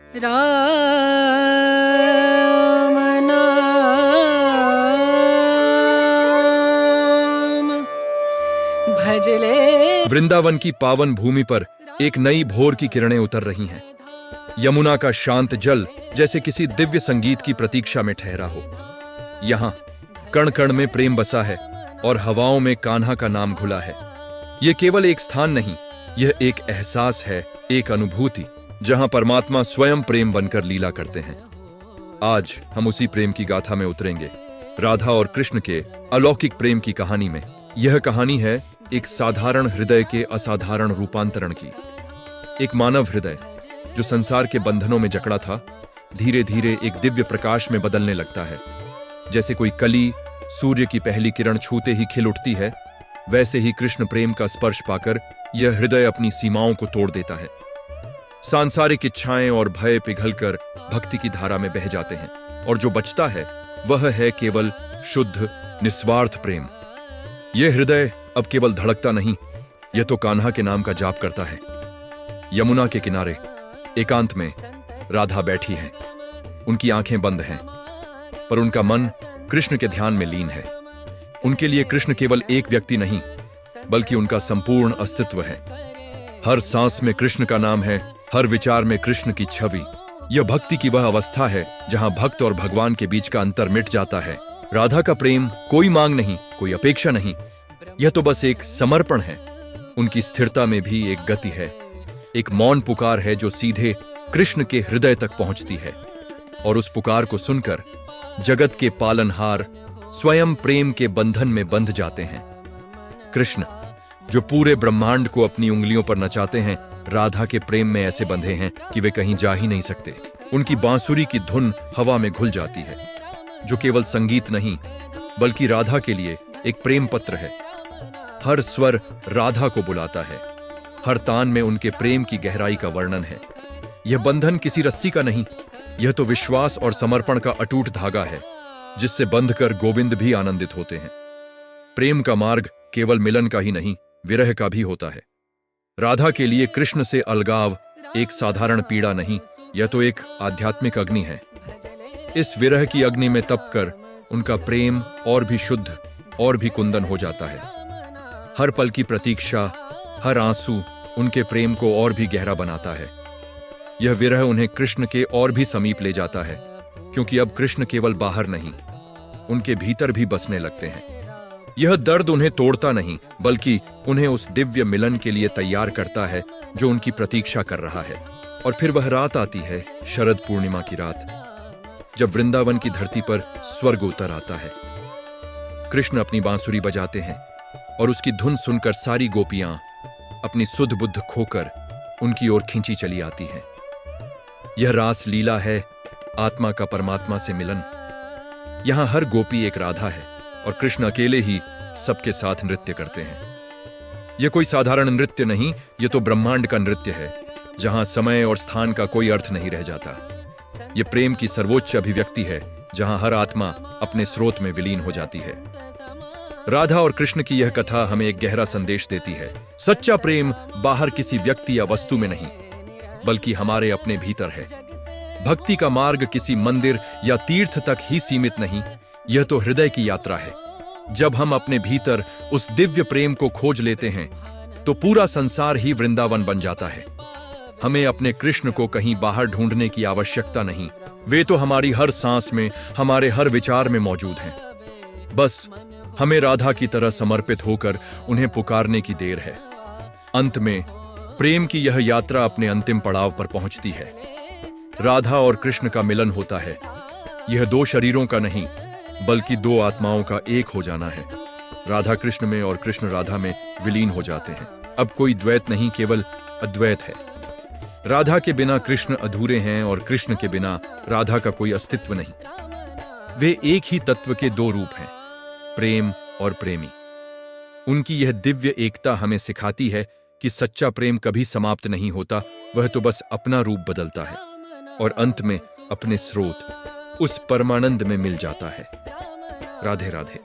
राम नाम भजले। वृंदावन की पावन भूमि पर एक नई भोर की किरणें उतर रही हैं। यमुना का शांत जल जैसे किसी दिव्य संगीत की प्रतीक्षा में ठहरा हो। यहाँ कण कण में प्रेम बसा है और हवाओं में कान्हा का नाम घुला है। यह केवल एक स्थान नहीं, यह एक एहसास है, एक अनुभूति जहां परमात्मा स्वयं प्रेम बनकर लीला करते हैं। आज हम उसी प्रेम की गाथा में उतरेंगे, राधा और कृष्ण के अलौकिक प्रेम की कहानी में। यह कहानी है एक साधारण हृदय के असाधारण रूपांतरण की। एक मानव हृदय जो संसार के बंधनों में जकड़ा था, धीरे धीरे एक दिव्य प्रकाश में बदलने लगता है। जैसे कोई कली सूर्य की पहली किरण छूते ही खिल उठती है, वैसे ही कृष्ण प्रेम का स्पर्श पाकर यह हृदय अपनी सीमाओं को तोड़ देता है। सांसारिक इच्छाएं और भय पिघलकर भक्ति की धारा में बह जाते हैं, और जो बचता है वह है केवल शुद्ध निस्वार्थ प्रेम। यह हृदय अब केवल धड़कता नहीं, यह तो कान्हा के नाम का जाप करता है। यमुना के किनारे एकांत में राधा बैठी है। उनकी आंखें बंद हैं, पर उनका मन कृष्ण के ध्यान में लीन है। उनके लिए कृष्ण केवल एक व्यक्ति नहीं, बल्कि उनका संपूर्ण अस्तित्व है। हर सांस में कृष्ण का नाम है, हर विचार में कृष्ण की छवि। यह भक्ति की वह अवस्था है जहां भक्त और भगवान के बीच का अंतर मिट जाता है। राधा का प्रेम कोई मांग नहीं, कोई अपेक्षा नहीं, यह तो बस एक समर्पण है। उनकी स्थिरता में भी एक गति है, एक मौन पुकार है जो सीधे कृष्ण के हृदय तक पहुंचती है। और उस पुकार को सुनकर जगत के पालनहार स्वयं प्रेम के बंधन में बंध जाते हैं। कृष्ण जो पूरे ब्रह्मांड को अपनी उंगलियों पर नचाते हैं, राधा के प्रेम में ऐसे बंधे हैं कि वे कहीं जा ही नहीं सकते। उनकी बांसुरी की धुन हवा में घुल जाती है, जो केवल संगीत नहीं बल्कि राधा के लिए एक प्रेम पत्र है। हर स्वर राधा को बुलाता है, हर तान में उनके प्रेम की गहराई का वर्णन है। यह बंधन किसी रस्सी का नहीं, यह तो विश्वास और समर्पण का अटूट धागा है, जिससे बंधकर गोविंद भी आनंदित होते हैं। प्रेम का मार्ग केवल मिलन का ही नहीं, विरह का भी होता है। राधा के लिए कृष्ण से अलगाव एक साधारण पीड़ा नहीं, यह तो एक आध्यात्मिक अग्नि है। इस विरह की अग्नि में तपकर उनका प्रेम और भी शुद्ध और भी कुंदन हो जाता है। हर पल की प्रतीक्षा, हर आंसू उनके प्रेम को और भी गहरा बनाता है। यह विरह उन्हें कृष्ण के और भी समीप ले जाता है, क्योंकि अब कृष्ण केवल बाहर नहीं, उनके भीतर भी बसने लगते हैं। यह दर्द उन्हें तोड़ता नहीं, बल्कि उन्हें उस दिव्य मिलन के लिए तैयार करता है जो उनकी प्रतीक्षा कर रहा है। और फिर वह रात आती है, शरद पूर्णिमा की रात, जब वृंदावन की धरती पर स्वर्ग उतर आता है। कृष्ण अपनी बांसुरी बजाते हैं और उसकी धुन सुनकर सारी गोपियां अपनी सुध बुद्ध खोकर उनकी ओर खींची चली आती हैं। यह रास लीला है, आत्मा का परमात्मा से मिलन। यहां हर गोपी एक राधा है और कृष्ण अकेले ही सबके साथ नृत्य करते हैं। यह कोई साधारण नृत्य नहीं, यह तो ब्रह्मांड का नृत्य है, जहां समय और स्थान का कोई अर्थ नहीं रह जाता। यह प्रेम की सर्वोच्च अभिव्यक्ति है, जहां हर आत्मा अपने स्रोत में विलीन हो जाती है। राधा और कृष्ण की यह कथा हमें एक गहरा संदेश देती है। सच्चा प्रेम बाहर किसी व्यक्ति या वस्तु में नहीं, बल्कि हमारे अपने भीतर है। भक्ति का मार्ग किसी मंदिर या तीर्थ तक ही सीमित नहीं, यह तो हृदय की यात्रा है। जब हम अपने भीतर उस दिव्य प्रेम को खोज लेते हैं, तो पूरा संसार ही वृंदावन बन जाता है। हमें अपने कृष्ण को कहीं बाहर ढूंढने की आवश्यकता नहीं, वे तो हमारी हर सांस में, हमारे हर विचार में मौजूद हैं। बस हमें राधा की तरह समर्पित होकर उन्हें पुकारने की देर है। अंत में प्रेम की यह यात्रा अपने अंतिम पड़ाव पर पहुंचती है। राधा और कृष्ण का मिलन होता है। यह दो शरीरों का नहीं, बल्कि दो आत्माओं का एक हो जाना है। राधा कृष्ण में और कृष्ण राधा में विलीन हो जाते हैं। अब कोई द्वैत नहीं, केवल अद्वैत है। राधा के बिना कृष्ण अधूरे हैं और कृष्ण के बिना राधा का कोई अस्तित्व नहीं। वे एक ही तत्व के दो रूप हैं, प्रेम और प्रेमी। उनकी यह दिव्य एकता हमें सिखाती है कि सच्चा प्रेम कभी समाप्त नहीं होता, वह तो बस अपना रूप बदलता है और अंत में अपने स्रोत, उस परमानंद में मिल जाता है। राधे राधे।